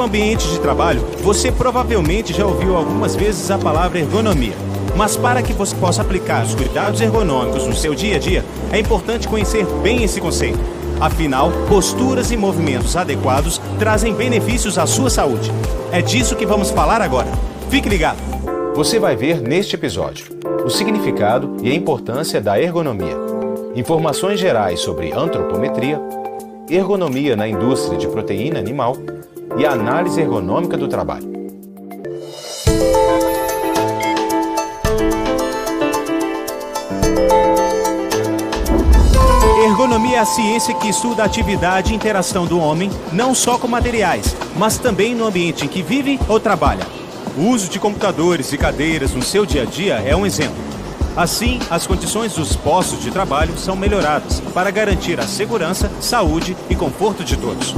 ambiente de trabalho, você provavelmente já ouviu algumas vezes a palavra ergonomia. Mas para que você possa aplicar os cuidados ergonômicos no seu dia a dia, é importante conhecer bem esse conceito. Afinal, posturas e movimentos adequados trazem benefícios à sua saúde. É disso que vamos falar agora. Fique ligado! Você vai ver neste episódio o significado e a importância da ergonomia, informações gerais sobre antropometria, ergonomia na indústria de proteína animal e a análise ergonômica do trabalho. Ergonomia é a ciência que estuda a atividade e interação do homem, não só com materiais, mas também no ambiente em que vive ou trabalha. O uso de computadores e cadeiras no seu dia a dia é um exemplo. Assim, as condições dos postos de trabalho são melhoradas para garantir a segurança, saúde e conforto de todos.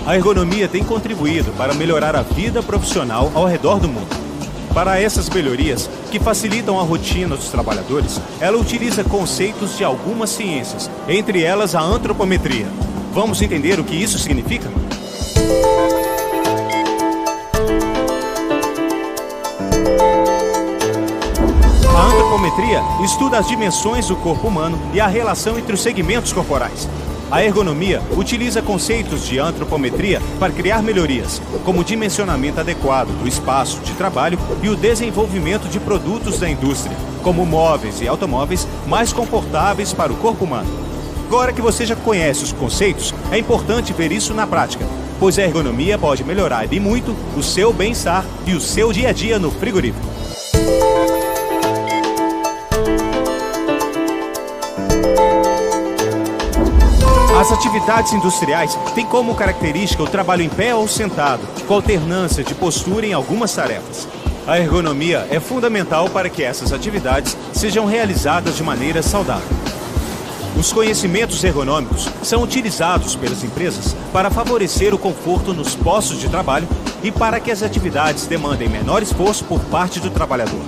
A ergonomia tem contribuído para melhorar a vida profissional ao redor do mundo. Para essas melhorias, que facilitam a rotina dos trabalhadores, ela utiliza conceitos de algumas ciências, entre elas a antropometria. Vamos entender o que isso significa? A antropometria estuda as dimensões do corpo humano e a relação entre os segmentos corporais. A ergonomia utiliza conceitos de antropometria para criar melhorias, como o dimensionamento adequado do espaço de trabalho e o desenvolvimento de produtos da indústria, como móveis e automóveis mais confortáveis para o corpo humano. Agora que você já conhece os conceitos, é importante ver isso na prática, pois a ergonomia pode melhorar e muito o seu bem-estar e o seu dia a dia no frigorífico. As atividades industriais têm como característica o trabalho em pé ou sentado, com alternância de postura em algumas tarefas. A ergonomia é fundamental para que essas atividades sejam realizadas de maneira saudável. Os conhecimentos ergonômicos são utilizados pelas empresas para favorecer o conforto nos postos de trabalho e para que as atividades demandem menor esforço por parte do trabalhador.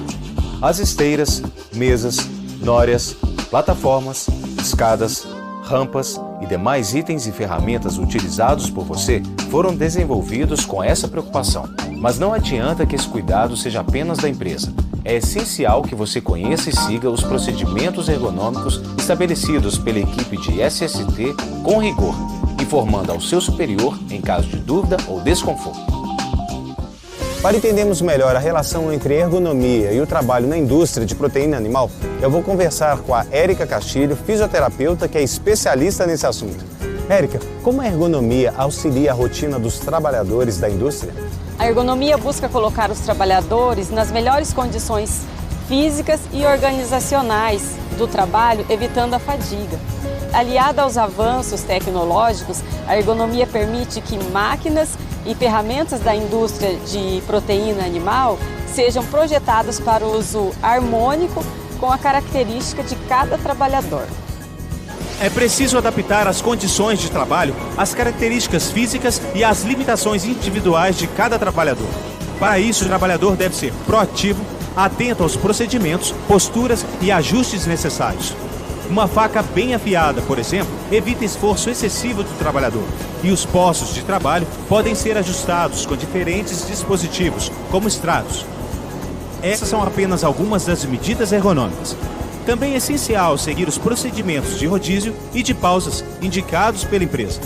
As esteiras, mesas, nórias, plataformas, escadas, rampas e demais itens e ferramentas utilizados por você foram desenvolvidos com essa preocupação. Mas não adianta que esse cuidado seja apenas da empresa. É essencial que você conheça e siga os procedimentos ergonômicos estabelecidos pela equipe de SST com rigor, informando ao seu superior em caso de dúvida ou desconforto. Para entendermos melhor a relação entre ergonomia e o trabalho na indústria de proteína animal, eu vou conversar com a Érica Castilho, fisioterapeuta que é especialista nesse assunto. Érica, como a ergonomia auxilia a rotina dos trabalhadores da indústria? A ergonomia busca colocar os trabalhadores nas melhores condições físicas e organizacionais do trabalho, evitando a fadiga. Aliada aos avanços tecnológicos, a ergonomia permite que máquinas e ferramentas da indústria de proteína animal sejam projetadas para o uso harmônico com a característica de cada trabalhador. É preciso adaptar as condições de trabalho às características físicas e às limitações individuais de cada trabalhador. Para isso, o trabalhador deve ser proativo, atento aos procedimentos, posturas e ajustes necessários. Uma faca bem afiada, por exemplo, evita esforço excessivo do trabalhador. E os postos de trabalho podem ser ajustados com diferentes dispositivos, como estratos. Essas são apenas algumas das medidas ergonômicas. Também é essencial seguir os procedimentos de rodízio e de pausas indicados pela empresa.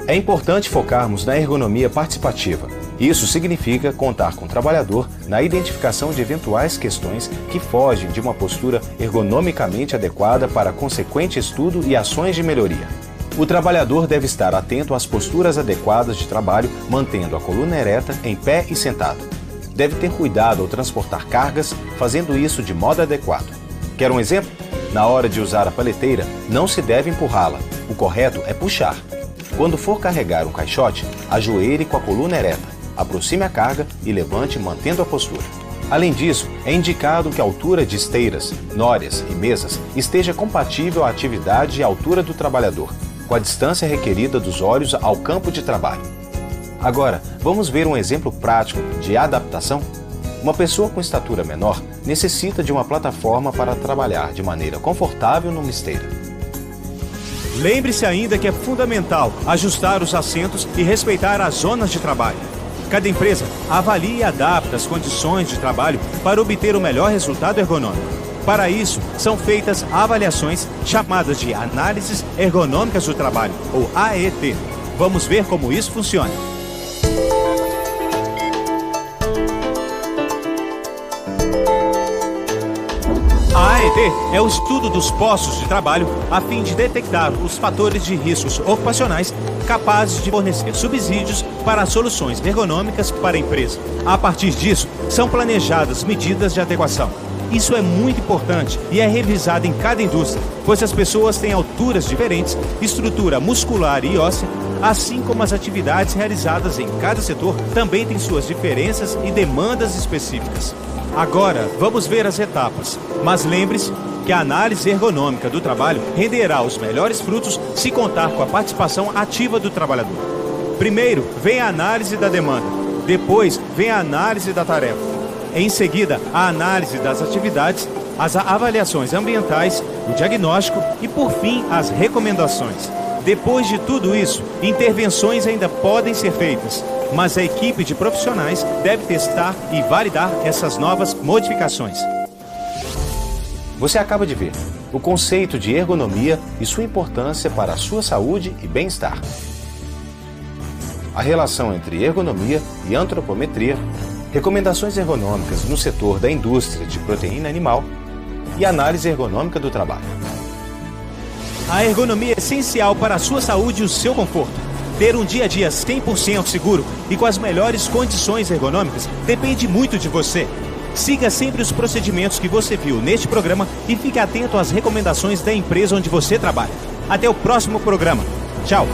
É importante focarmos na ergonomia participativa. Isso significa contar com o trabalhador na identificação de eventuais questões que fogem de uma postura ergonomicamente adequada para consequente estudo e ações de melhoria. O trabalhador deve estar atento às posturas adequadas de trabalho, mantendo a coluna ereta, em pé e sentado. Deve ter cuidado ao transportar cargas, fazendo isso de modo adequado. Quer um exemplo? Na hora de usar a paleteira, não se deve empurrá-la. O correto é puxar. Quando for carregar um caixote, ajoelhe com a coluna ereta. Aproxime a carga e levante mantendo a postura. Além disso, é indicado que a altura de esteiras, nórias e mesas esteja compatível à atividade e à altura do trabalhador, com a distância requerida dos olhos ao campo de trabalho. Agora, vamos ver um exemplo prático de adaptação? Uma pessoa com estatura menor necessita de uma plataforma para trabalhar de maneira confortável numa esteira. Lembre-se ainda que é fundamental ajustar os assentos e respeitar as zonas de trabalho. Cada empresa avalia e adapta as condições de trabalho para obter o melhor resultado ergonômico. Para isso, são feitas avaliações chamadas de análises ergonômicas do trabalho, ou AET. Vamos ver como isso funciona. A AET é o estudo dos postos de trabalho a fim de detectar os fatores de riscos ocupacionais capazes de fornecer subsídios para soluções ergonômicas para a empresa. A partir disso, são planejadas medidas de adequação. Isso é muito importante e é revisado em cada indústria, pois as pessoas têm alturas diferentes, estrutura muscular e óssea, assim como as atividades realizadas em cada setor também têm suas diferenças e demandas específicas. Agora, vamos ver as etapas, mas lembre-se que a análise ergonômica do trabalho renderá os melhores frutos se contar com a participação ativa do trabalhador. Primeiro, vem a análise da demanda, depois vem a análise da tarefa. Em seguida, a análise das atividades, as avaliações ambientais, o diagnóstico e, por fim, as recomendações. Depois de tudo isso, intervenções ainda podem ser feitas, mas a equipe de profissionais deve testar e validar essas novas modificações. Você acaba de ver o conceito de ergonomia e sua importância para a sua saúde e bem-estar. A relação entre ergonomia e antropometria, recomendações ergonômicas no setor da indústria de proteína animal e análise ergonômica do trabalho. A ergonomia é essencial para a sua saúde e o seu conforto. Ter um dia a dia 100% seguro e com as melhores condições ergonômicas depende muito de você. Siga sempre os procedimentos que você viu neste programa e fique atento às recomendações da empresa onde você trabalha. Até o próximo programa. Tchau!